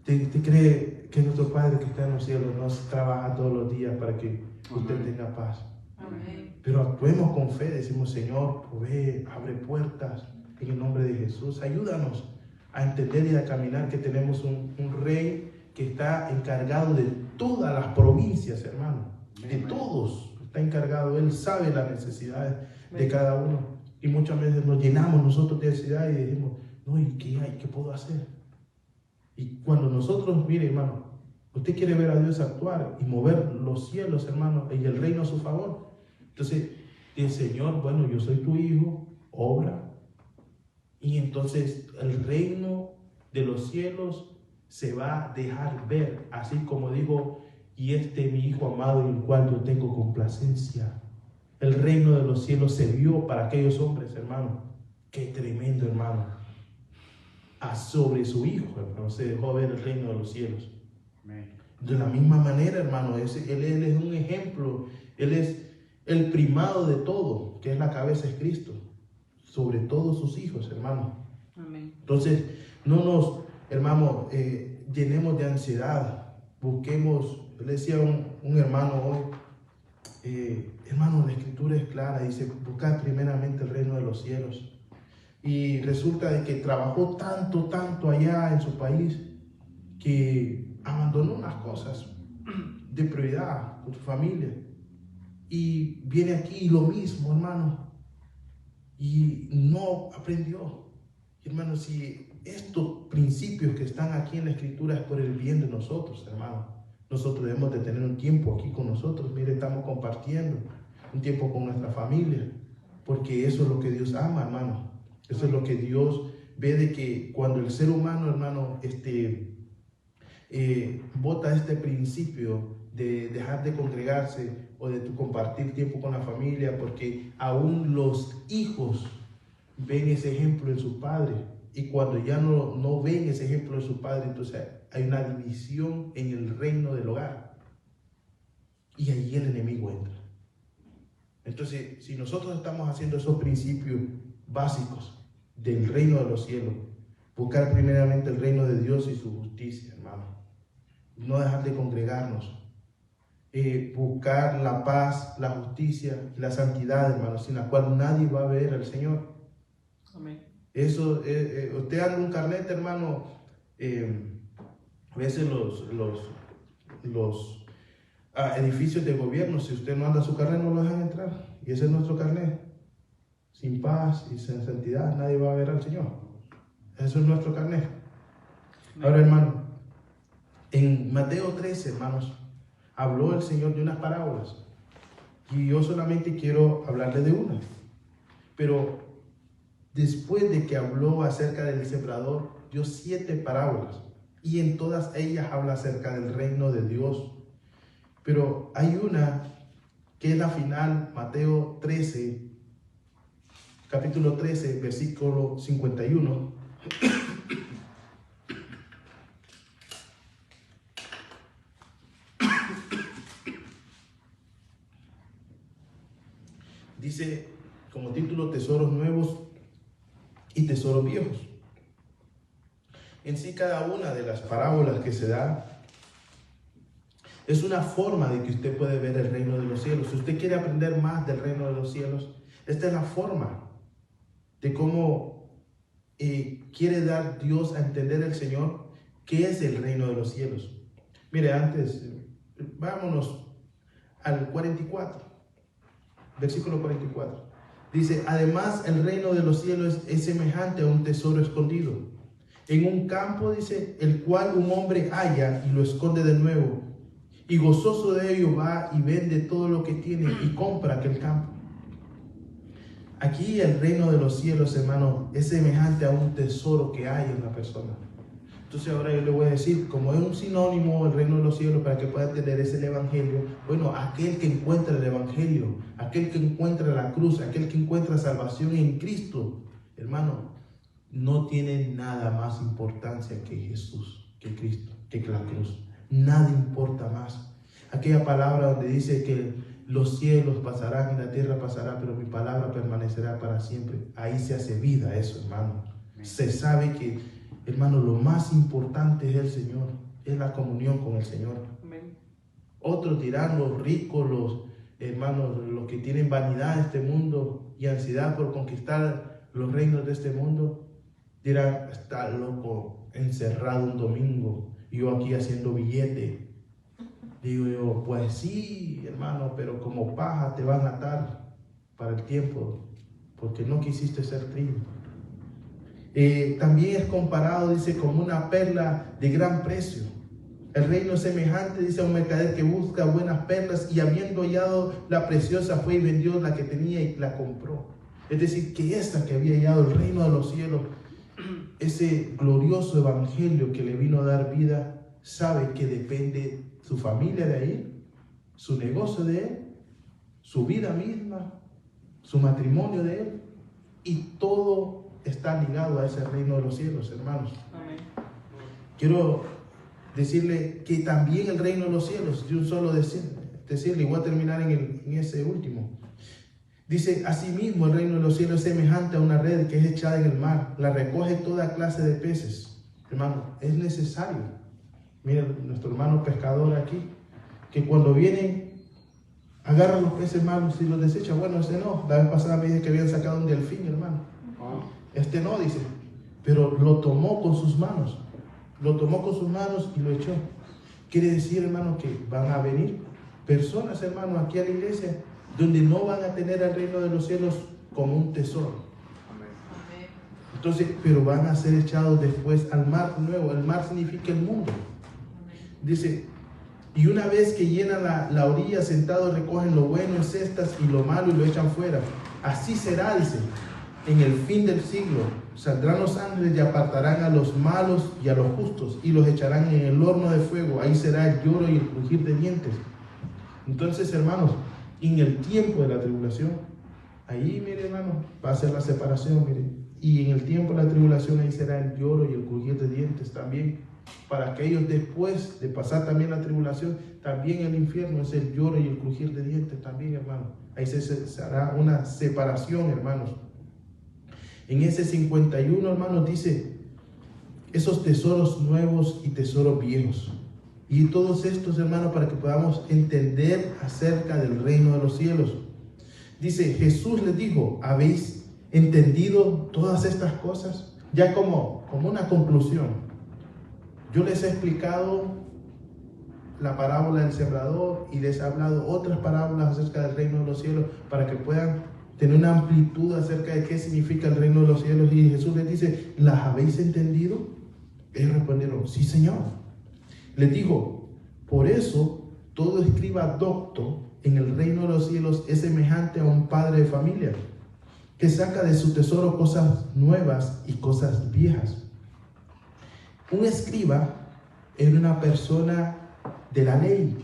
¿Usted cree que nuestro Padre que está en los cielos nos trabaja todos los días para que usted tenga paz? Amén. Pero actuemos con fe, decimos, Señor, provee, abre puertas en el nombre de Jesús, ayúdanos a entender y a caminar que tenemos un rey que está encargado de todas las provincias, hermano, de todos, está encargado, él sabe las necesidades de cada uno, y muchas veces nos llenamos nosotros de ansiedad y decimos, no, ¿y qué hay? ¿Qué puedo hacer? Y cuando nosotros, mire hermano, usted quiere ver a Dios actuar y mover los cielos, hermano, y el reino a su favor, entonces dice, Señor, bueno, yo soy tu hijo, obra. Y entonces el reino de los cielos se va a dejar ver, así como digo, y mi hijo amado en el cual yo tengo complacencia. El reino de los cielos se vio para aquellos hombres, hermano. Qué tremendo, hermano. Sobre su hijo, hermano, se dejó ver el reino de los cielos. De la misma manera, hermano, él es un ejemplo, él es el primado de todo, que es la cabeza es Cristo, sobre todos sus hijos, hermano. Amén. Entonces, no nos, hermano, llenemos de ansiedad, busquemos, le decía un hermano hoy, hermano, la escritura es clara, dice, buscad primeramente el reino de los cielos. Y resulta de que trabajó tanto allá en su país que abandonó unas cosas de prioridad con su familia. Y viene aquí lo mismo, hermano. Y no aprendió. Hermano, si estos principios que están aquí en la Escritura es por el bien de nosotros, hermano, nosotros debemos de tener un tiempo aquí con nosotros. Mire, estamos compartiendo un tiempo con nuestra familia, porque eso es lo que Dios ama, hermano. Eso es lo que Dios ve, de que cuando el ser humano, hermano, bota este principio de dejar de congregarse o de compartir tiempo con la familia, porque aún los hijos ven ese ejemplo en su padre, y cuando ya no ven ese ejemplo en su padre, entonces hay una división en el reino del hogar, y ahí el enemigo entra. Entonces, si nosotros estamos haciendo esos principios básicos del reino de los cielos, buscar primeramente el reino de Dios y su justicia, hermano, no dejar de congregarnos, buscar la paz, la justicia y la santidad, hermano, sin la cual nadie va a ver al Señor. Amén. Eso, usted anda un carnet, hermano, a veces los edificios de gobierno, si usted no anda su carnet, no lo dejan entrar. Y ese es nuestro carnet. Sin paz y sin santidad, nadie va a ver al Señor. Eso es nuestro carnet. Ahora, hermano, en Mateo 13, hermanos, habló el Señor de unas parábolas. Y yo solamente quiero hablarle de una. Pero después de que habló acerca del sembrador, dio 7 parábolas. Y en todas ellas habla acerca del reino de Dios. Pero hay una que es la final, Mateo 13, capítulo 13, versículo 51. Dice como título: tesoros nuevos y tesoros viejos. En sí, cada una de las parábolas que se da es una forma de que usted puede ver el reino de los cielos. Si usted quiere aprender más del reino de los cielos, esta es la forma de cómo quiere dar Dios a entender el Señor qué es el reino de los cielos. Mire, antes, vámonos al 44, versículo 44. Dice: además, el reino de los cielos es semejante a un tesoro escondido en un campo, dice, el cual un hombre halla y lo esconde de nuevo, y gozoso de ello va y vende todo lo que tiene y compra aquel campo. Aquí el reino de los cielos, hermano, es semejante a un tesoro que hay en la persona. Entonces ahora yo le voy a decir, como es un sinónimo el reino de los cielos, para que pueda entender, es el evangelio. Bueno, aquel que encuentra el evangelio, aquel que encuentra la cruz, aquel que encuentra salvación en Cristo, hermano, no tiene nada más importancia que Jesús, que Cristo, que la cruz. Nada importa más. Aquella palabra donde dice que los cielos pasarán y la tierra pasará, pero mi palabra permanecerá para siempre. Ahí se hace vida eso, hermano. Se sabe que, hermano, lo más importante es el Señor, es la comunión con el Señor. Amén. Otros dirán, los ricos, los hermanos, los que tienen vanidad de este mundo y ansiedad por conquistar los reinos de este mundo, dirán: está loco, encerrado un domingo, y yo aquí haciendo billete. Digo yo, pues sí, hermano, pero como paja te van a atar para el tiempo, porque no quisiste ser trigo. También es comparado, dice, como una perla de gran precio. El reino es semejante, dice, a un mercader que busca buenas perlas, y habiendo hallado la preciosa, fue y vendió la que tenía y la compró. Es decir, que esta que había hallado el reino de los cielos, ese glorioso evangelio que le vino a dar vida, sabe que depende su familia de ahí, su negocio de él, su vida misma, su matrimonio de él, y todo está ligado a ese reino de los cielos, hermanos. Amén. Quiero decirle que también el reino de los cielos, de un solo decirle, y voy a terminar en ese último. Dice: asimismo, el reino de los cielos es semejante a una red que es echada en el mar, la recoge toda clase de peces. Hermano, es necesario. Miren, nuestro hermano pescador aquí, que cuando vienen, agarran los peces malos y los desecha. Bueno, ese no. La vez pasada me dije que habían sacado un delfín, hermano. Este no, dice, pero lo tomó con sus manos. Lo tomó con sus manos y lo echó. Quiere decir, hermano, que van a venir personas, hermano, aquí a la iglesia, donde no van a tener el reino de los cielos como un tesoro. Amén. Amén. Entonces, pero van a ser echados después al mar nuevo. El mar significa el mundo. Dice, y una vez que llenan la orilla, sentados recogen lo bueno en cestas y lo malo y lo echan fuera. Así será, dice, en el fin del siglo. Saldrán los ángeles y apartarán a los malos y a los justos y los echarán en el horno de fuego. Ahí será el lloro y el crujir de dientes. Entonces, hermanos, en el tiempo de la tribulación, ahí, mire, hermano, va a ser la separación, mire. Y en el tiempo de la tribulación, ahí será el lloro y el crujir de dientes también. Para aquellos después de pasar también la tribulación, también el infierno es el lloro y el crujir de dientes también, hermano. Ahí se hará una separación, hermanos. En ese 51, hermanos, dice, esos tesoros nuevos y tesoros viejos. Y todos estos, hermanos, para que podamos entender acerca del reino de los cielos. Dice, Jesús les dijo, ¿habéis entendido todas estas cosas? Ya como una conclusión. Yo les he explicado la parábola del sembrador y les he hablado otras parábolas acerca del reino de los cielos para que puedan tener una amplitud acerca de qué significa el reino de los cielos. Y Jesús les dice, ¿las habéis entendido? Ellos respondieron, sí, Señor. Les dijo, por eso todo escriba docto en el reino de los cielos es semejante a un padre de familia que saca de su tesoro cosas nuevas y cosas viejas. Un escriba era una persona de la ley,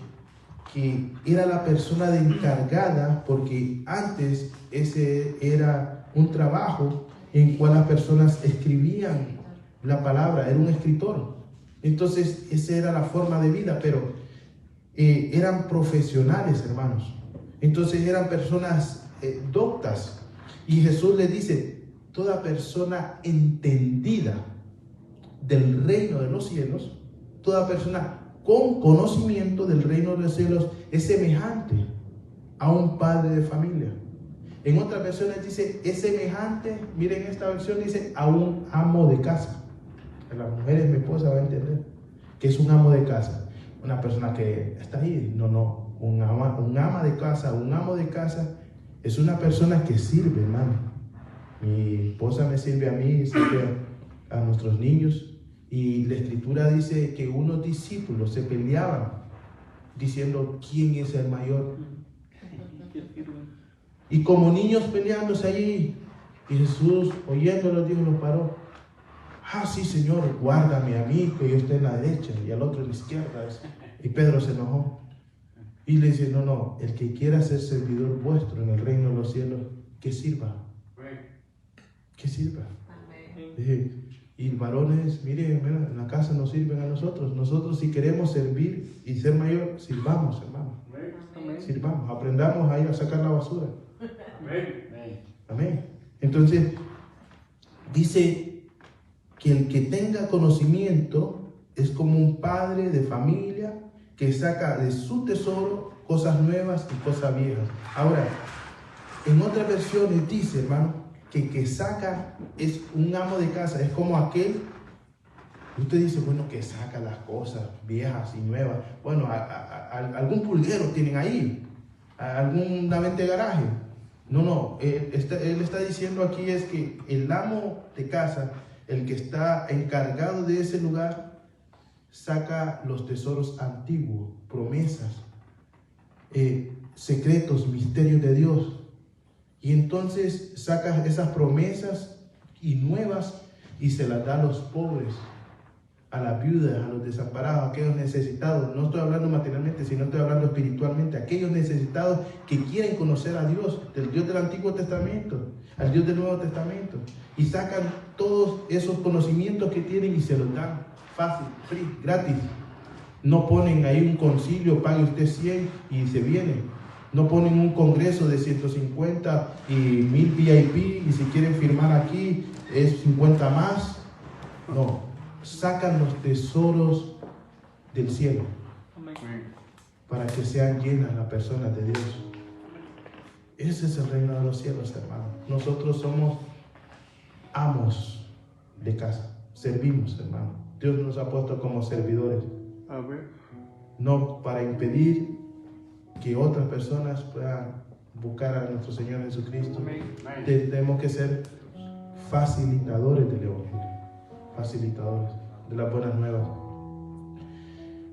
que era la persona encargada, porque antes ese era un trabajo en cual las personas escribían la palabra, era un escritor. Entonces esa era la forma de vida, pero eran profesionales, hermanos. Entonces eran personas doctas. Y Jesús les dice, toda persona entendida del reino de los cielos, toda persona con conocimiento del reino de los cielos es semejante a un padre de familia. En otras versiones dice, es semejante, miren esta versión dice, a un amo de casa. Las mujeres, mi esposa va a entender que es un amo de casa. Una persona que está ahí, no, un ama de casa, un amo de casa es una persona que sirve, hermano. Mi esposa me sirve a mí, sirve a nuestros niños. Y la escritura dice que unos discípulos se peleaban diciendo quién es el mayor. Y como niños peleándose allí, y Jesús oyéndolos dijo, los paró. Ah, sí, Señor, guárdame a mí, que yo esté en la derecha y al otro en la izquierda. Y Pedro se enojó. Y le dice, no, el que quiera ser servidor vuestro en el reino de los cielos, que sirva. Que sirva. Y varones, miren, en la casa nos sirven a nosotros. Nosotros si queremos servir y ser mayor, sirvamos, hermano. Sirvamos, aprendamos a ir a sacar la basura. Amén. Entonces, dice que el que tenga conocimiento es como un padre de familia que saca de su tesoro cosas nuevas y cosas viejas. Ahora, en otras versiones dice, hermano, que saca es un amo de casa, es como aquel, usted dice, bueno, que saca las cosas viejas y nuevas. Bueno, algún pulguero tienen ahí, alguna venta de garaje. No, él está diciendo aquí es que el amo de casa, el que está encargado de ese lugar, saca los tesoros antiguos, promesas, secretos, misterios de Dios. Y entonces saca esas promesas y nuevas y se las da a los pobres, a las viudas, a los desamparados, a aquellos necesitados. No estoy hablando materialmente, sino estoy hablando espiritualmente. Aquellos necesitados que quieren conocer a Dios, del Dios del Antiguo Testamento, al Dios del Nuevo Testamento. Y sacan todos esos conocimientos que tienen y se los dan fácil, free, gratis. No ponen ahí un concilio, pague usted 100 y se viene. No ponen un congreso de 150 y 1000 VIP y si quieren firmar aquí es 50 más. No, sacan los tesoros del cielo para que sean llenas las personas de Dios. Ese es el reino de los cielos, hermano. Nosotros somos amos de casa. Servimos, hermano. Dios nos ha puesto como servidores. Amén. No para impedir que otras personas puedan buscar a nuestro Señor Jesucristo. Amén. Tenemos que ser facilitadores del Evangelio, facilitadores de las buenas nuevas.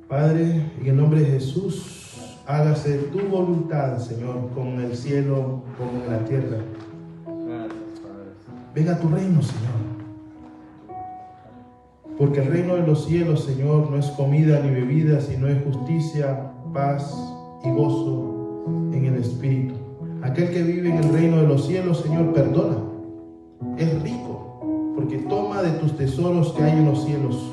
Padre, en el nombre de Jesús, hágase tu voluntad, Señor, como en el cielo, como en la tierra. Gracias, Padre. Venga tu reino, Señor. Porque el reino de los cielos, Señor, no es comida ni bebida, sino es justicia, paz y gozo en el Espíritu. Aquel que vive en el reino de los cielos, Señor, perdona. Es rico, porque toma de tus tesoros que hay en los cielos.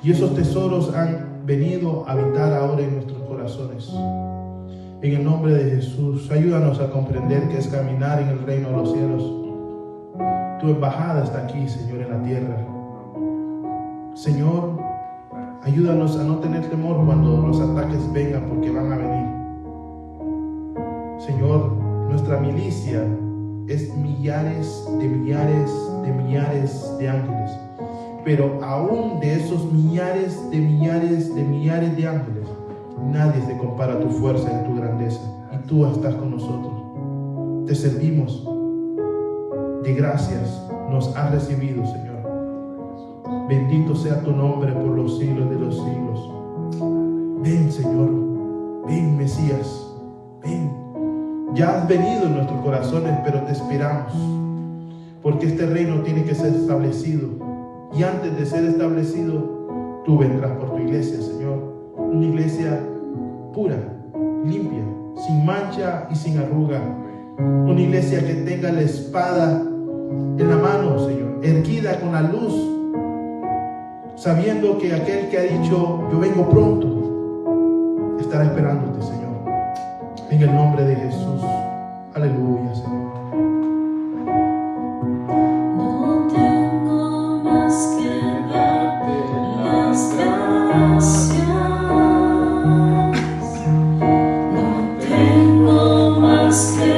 Y esos tesoros han venido a habitar ahora en nuestros corazones. En el nombre de Jesús, ayúdanos a comprender que es caminar en el reino de los cielos. Tu embajada está aquí, Señor, en la tierra. Señor, ayúdanos a no tener temor cuando los ataques vengan, porque van a venir. Señor, nuestra milicia es millares de millares de millares de ángeles. Pero aún de esos millares de millares de millares de ángeles, nadie se compara a tu fuerza y a tu grandeza. Y tú estás con nosotros. Te servimos. De gracias nos has recibido, Señor. Bendito sea tu nombre por los siglos de los siglos. Ven, Señor. Ven, Mesías. Ven. Ya has venido en nuestros corazones, pero te esperamos. Porque este reino tiene que ser establecido. Y antes de ser establecido, tú vendrás por tu iglesia, Señor. Una iglesia pura, limpia, sin mancha y sin arruga. Una iglesia que tenga la espada en la mano, Señor, erguida con la luz, sabiendo que aquel que ha dicho, yo vengo pronto, estará esperándote, Señor. En el nombre de Jesús. Aleluya, Señor. No tengo más que darte las gracias. No tengo más que